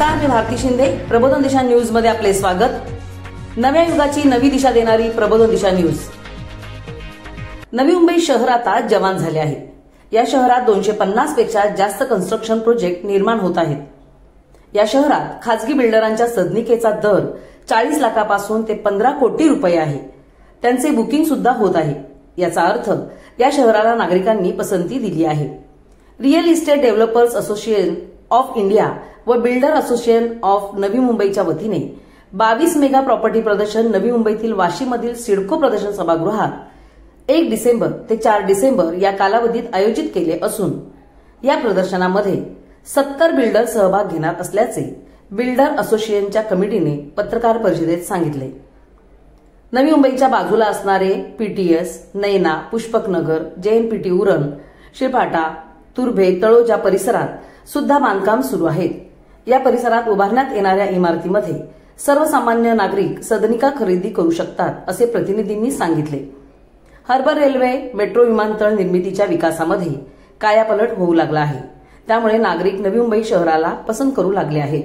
नमस्कार, मी भारती शिंदे. प्रबोधन दिशा न्यूज मध्ये आपले स्वागत. नव्या युगाची नवी दिशा देणारी प्रबोधन दिशा न्यूज. नवी मुंबई शहर आता जवान झाले आहे. या शहरात 250 पेक्षा जास्त कन्स्ट्रक्शन प्रोजेक्ट निर्माण होत आहेत. या शहरात खासगी बिल्डरांच्या सदनिकेचा दर 40 लाखापासून ते 15 कोटी रुपये आहे. त्यांचे बुकिंग सुद्धा होत आहे. याचा अर्थ या शहराला नागरिकांनी पसंती दिली आहे. Real estate developers association of India व बिल्डर असोसिएशन ऑफ नवी मुंबईच्या वतीने 22 मेगा प्रॉपर्टी प्रदर्शन नवी मुंबईतील वाशीमधील सिडको प्रदर्शन सभागृहात 1 डिसेंबर ते 4 डिसेंबर या कालावधीत आयोजित केले असून या प्रदर्शनामध्ये 70 बिल्डर सहभाग घेणार असल्याचे बिल्डर असोसिएशनच्या कमिटीने पत्रकार परिषदेत सांगितले. नवी मुंबईच्या बाजूला असणारे पीटीएस, नैना, पुष्पकनगर, जेएनपीटी उरण, शिळफाटा, तुर्भे, तळोजा परिसरात सुद्धा बांधकाम सुरू आहेत. या परिसरात उभारण्यात येणाऱ्या इमारतीमध्ये सर्वसामान्य नागरिक सदनिका खरेदी करू शकतात असे प्रतिनिधींनी सांगितले. हार्बर रेल्वे, मेट्रो विमानतळ निर्मितीच्या विकासामध्ये कायापालट होऊ लागला आहे. त्यामुळे नागरिक नवी मुंबई शहराला पसंत करू लागले आहेत.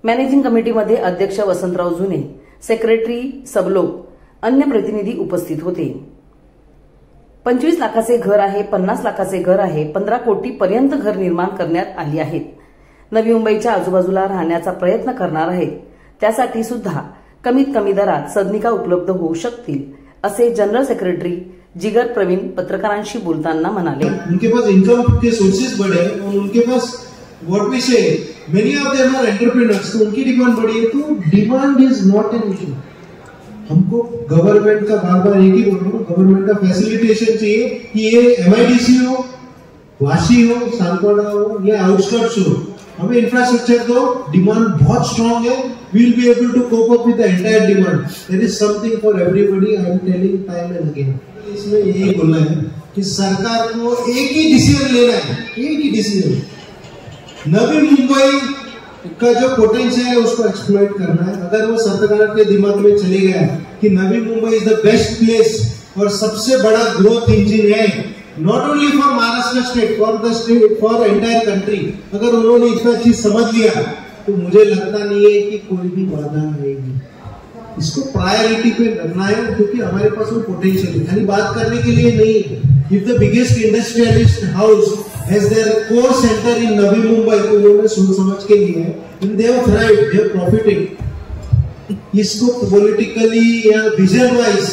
मॅनेजिंग कमिटीमध्ये अध्यक्ष वसंतराव जुने, सेक्रेटरी सबलोक, अन्य प्रतिनिधी उपस्थित होते. 25 लाखाचे घर आहे, 50 लाखाचे घर आहे, 15 कोटी पर्यंत घर निर्माण करण्यात आली आहेत. नवी मुंबईच्या आजूबाजूला राहण्याचा प्रयत्न करणार आहेत. त्यासाठी सुद्धा कमीत कमी दरात सदनिका उपलब्ध होऊ शकतील असे जनरल सेक्रेटरी जिगर प्रवीण पत्रकारांशी बोलताना म्हणाले. उनके पास इनकम के सोर्सेज बड़े हैं और उनके पास what we say many of them are entrepreneurs, तो उनकी डिमांड बड़ी है. तो demand is not an issue. हमको गवर्नमेंट का बार बार एक ही बोल रहा हूँ, गवर्नमेंट का फैसिलिटेशन चाहिए कि ये एमआईडीसी हो, वाशी हो, सालपाड़ा हो या आउटस्कर्ट्स हो, हमें इंफ्रास्ट्रक्चर दो. डिमांड बहुत स्ट्रांग है. We will be able to cope up with the entire demand. There is something for everybody. I am telling time and again. इसमें यही बोलना है कि सरकार को एक ही डिसीजन लेना है, एक ही डिसीजन. नवी मुंबई का जो पोटेंशियल है उसको एक्सप्लॉइट करना है. अगर वो सरकार के दिमाग में चले गया कि Navi Mumbai is the best place और सबसे बड़ा ग्रोथ इंजन है, not only for Maharashtra state, for the state, for entire country, अगर उन्होंने इतना चीज समझ लिया तो मुझे लगता नहीं है कि कोई भी बाधा आएगी. इसको प्रायोरिटी पे रखना है क्योंकि हमारे पास वो पोटेंशियल है. खाली बात करने के लिए नहीं. If the biggest industrialist house has their core centre in Navi Mumbai, तो उन्होंने सोच समझ के लिए है. They have thrived, they have profited. इसको पॉलिटिकली या विजन वाइज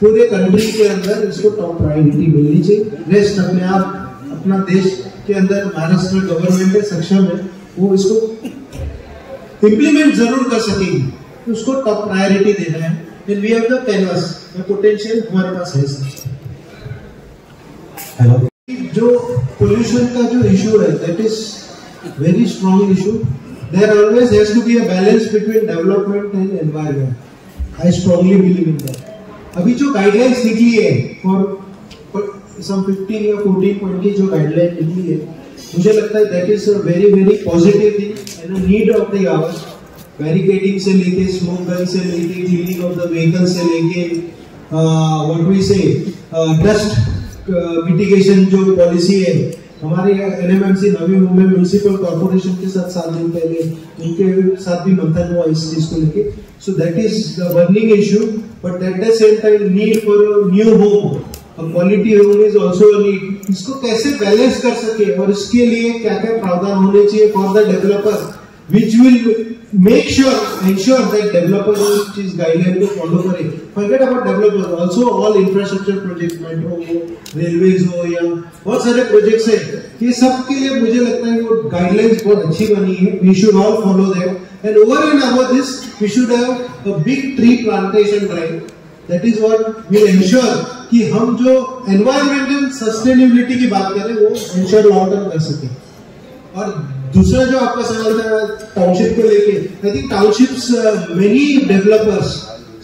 पूरे कंट्री के अंदर इसको टॉप प्रायोरिटी मिलनी चाहिए. रेस्ट अपने आप अपना देश के अंदर महाराष्ट्र गवर्नमेंट है, सक्षम है, वो इसको इम्प्लीमेंट जरूर कर सकेगी. तो उसको टॉप प्रायोरिटी देना है. And we have the canvas, the potential हमारे पास है. हेलो. जो पोल्यूशन का जो इशू है, that is very strong issue. There always has to be a balance between development and environment. I strongly believe in that. अभी जो guidelines निकली है फॉर सम 15 या 14 पॉइंट की जो गाइडलाइन निकली है, मुझे लगता है that is a very very positive thing and need of the hour. Barricading से लेके, स्मोक गन से लेके, क्लीनिंग ऑफ द व्हीकल से लेके, व्हाट वी से डस्ट मिटिगेशन जो पॉलिसी है हमारे NMMC Navi Mumbai municipal corporation के साथ 7 दिन पहले उनके साथ भी मंथन हुआ इस चीज को लेके. So that is the burning issue. But at the same time need for a new home, quality home is also a need. इसको कैसे बैलेंस कर सके और इसके लिए क्या क्या प्रावधान होने चाहिए for the developer, which will make sure, ensure that developers इस गाइडलाइन को फॉलो करें. Forget about developers, also all infrastructure projects, metro हो, रेलवेज हो या बहुत सारे प्रोजेक्ट्स हैं, ये सब के लिए मुझे लगता है वो गाइडलाइंस बहुत अच्छी बनी है. We should all follow them. And over and above this, we should have a big tree plantation drive. That is what will ensure कि हम जो environmental sustainability की बात करें वो ensure long term कर सके. और दूसरा जो आपका सवाल था टाउनशिप को लेके, I think townships many developers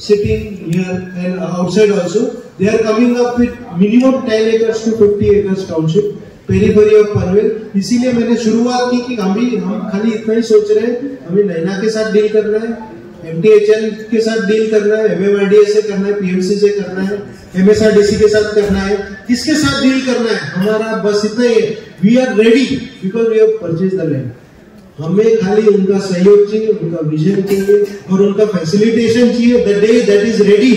sitting here and outside also, they are coming up with minimum 10 acres to 50 acres township periphery of Panvel. इसीलिए मैंने शुरुआत की कि हम खाली इतना ही सोच रहे हैं, हमें नैना के साथ डील करना है, एमटीएचएल के साथ डील करना है, एमएमआरडीए से करना है, पीएमसी से करना है, एमएसआरडीसी के साथ करना है, किसके साथ डील करना है, हमारा बस इतना ही है. We are ready because we have purchase the land. हमें खाली उनका सहयोग चाहिए, उनका विजन चाहिए और उनका फैसिलिटेशन चाहिए. The day that is ready,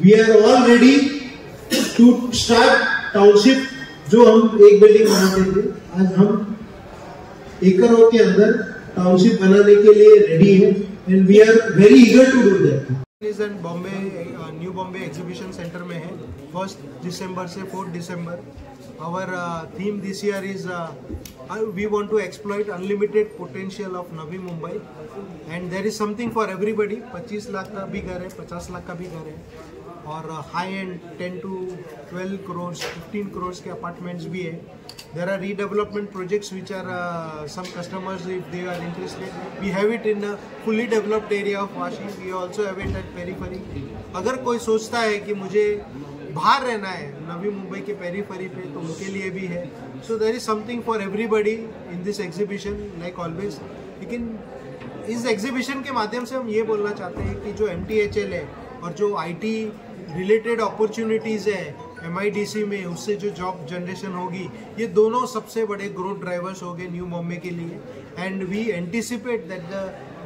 we are all ready to start township. जो हम एक बिल्डिंग बनाते थे, आज हम 1 करोड़ के अंदर टाउनशिप बनाने के लिए रेडी है, and we are very eager to do that. Is and Bombay new Bombay exhibition centre में है 1 दिसंबर से 4 दिसंबर. Our theme this year is we want to exploit unlimited potential of Navi Mumbai, and there is something for everybody. 25 lakh का भी घर है, 50 लाख का भी घर है, और high and 10 to 12 crores, 15 crores के अपार्टमेंट्स भी है. There are redevelopment projects which are some customers, if they are interested, we have it in a fully developed area of Vashi. We also have it at periphery. अगर कोई सोचता है कि मुझे बाहर रहना है नवी मुंबई के पेरीफेरी पे, तो उनके लिए भी है. So there is something for everybody in this exhibition like always. लेकिन इस एग्जीबिशन के माध्यम से हम ये बोलना चाहते हैं कि जो MTHL है और जो IT रिलेटेड अपॉर्चुनिटीज़ है MIDC में, उससे जो जॉब जनरेशन होगी, ये दोनों सबसे बड़े ग्रोथ ड्राइवर्स हो गए न्यू बॉम्बे के लिए. And we anticipate that the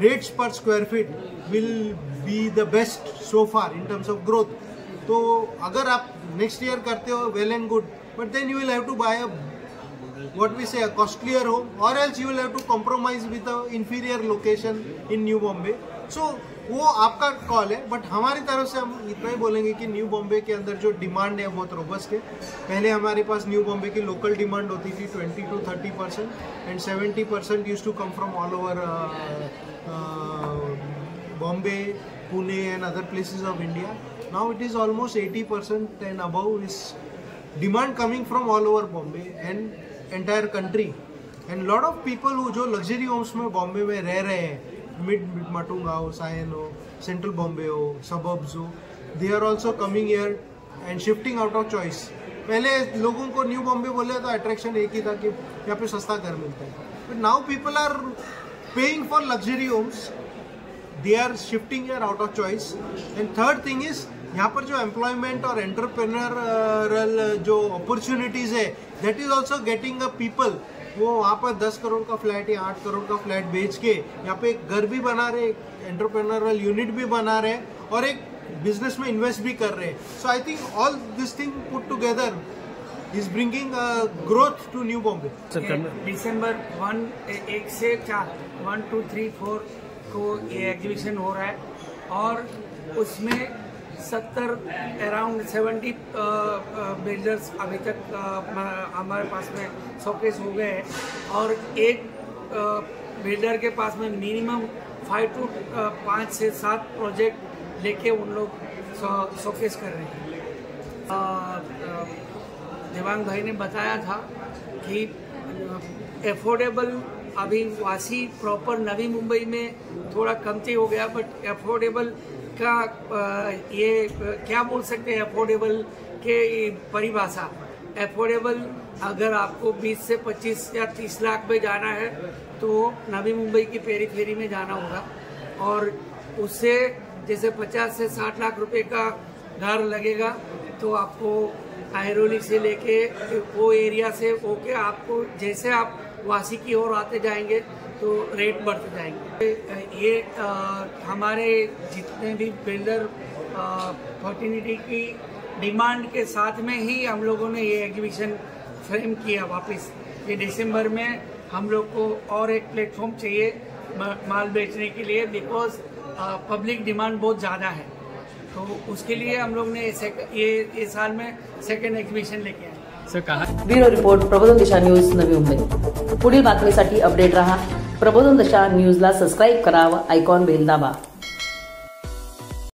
rates per square feet will be the best so far in terms of growth. तो अगर आप नेक्स्ट ईयर करते हो, well and good, but then you will have to buy what we say a costlier home, or else you will have to compromise with a inferior location in New Bombay. So वो आपका call है, but हमारी तरफ से हम इतना ही बोलेंगे कि न्यू बॉम्बे के अंदर जो डिमांड है बहुत रोबस्ट है. पहले हमारे पास न्यू बॉम्बे की लोकल डिमांड होती थी 20 to 30%, and 70% used to come from all over Bombay, Pune and other places of India. Now it is almost 80% and above is demand coming from all over Bombay and entire country. And lot of people who जो luxury homes में बॉम्बे में रह रहे हैं, mid Matunga हो, सायन हो, central Bombay हो, suburbs हो, they are also coming here and shifting out of choice. पहले लोगों को न्यू बॉम्बे बोले तो अट्रैक्शन एक ही था कि यहाँ पे सस्ता घर मिलता है. But now people are paying for luxury homes. They are shifting here out of choice. And third thing is, यहाँ पर जो एम्प्लॉयमेंट और एंटरप्रेन्योरल जो अपॉर्चुनिटीज़ है, that is also getting a people. वो वहाँ पर 10 करोड़ का फ्लैट या 8 करोड़ का फ्लैट बेच के यहाँ पे एक घर भी बना रहे, एंटरप्रेन्योरल यूनिट भी बना रहे, और एक बिजनेस में इन्वेस्ट भी कर रहे हैं. So I think all this thing put together is bringing growth to New Bombay. दिसंबर 1 से 4 1 2 3 4 को ये एग्जीबिशन हो रहा है, और उसमें 70 बिल्डर्स अभी तक हमारे पास में शोकेस हो गए हैं, और एक बिल्डर के पास में मिनिमम 5 से 7 प्रोजेक्ट लेके उन लोग शोकेस कर रहे हैं. देवांग भाई ने बताया था कि एफोर्डेबल अभी वासी प्रॉपर नवी मुंबई में थोड़ा कमती हो गया, बट एफोर्डेबल का ये क्या बोल सकते हैं, एफोर्डेबल के परिभाषा. एफोर्डेबल अगर आपको 20 से 25 या 30 लाख में जाना है तो नवी मुंबई की पेरीफेरी में जाना होगा, और उससे जैसे 50 से 60 लाख रुपए का घर लगेगा तो आपको आयरोली से लेके वो एरिया से होके आपको जैसे आप वासी की ओर आते जाएंगे तो रेट बढ़ते जाएंगे. ये हमारे जितने भी बिल्डर फर्टिनिटी की डिमांड के साथ में ही हम लोगों ने ये एग्जीबिशन फ्रेम किया वापस. ये दिसंबर में हम लोग को और एक प्लेटफॉर्म चाहिए माल बेचने के लिए, बिकॉज पब्लिक डिमांड बहुत ज़्यादा है. तो उसके लिए हम लोग ने ये साल में सेकेंड एग्जीबिशन लेके आए. ब्युरो रिपोर्ट, प्रबोधन दिशा न्यूज, नवी मुंबई. पुढील बातमीसाठी अपडेट रहा. प्रबोधन दिशा न्यूजला सबस्क्राईब करा व आयकॉन बेल दाबा.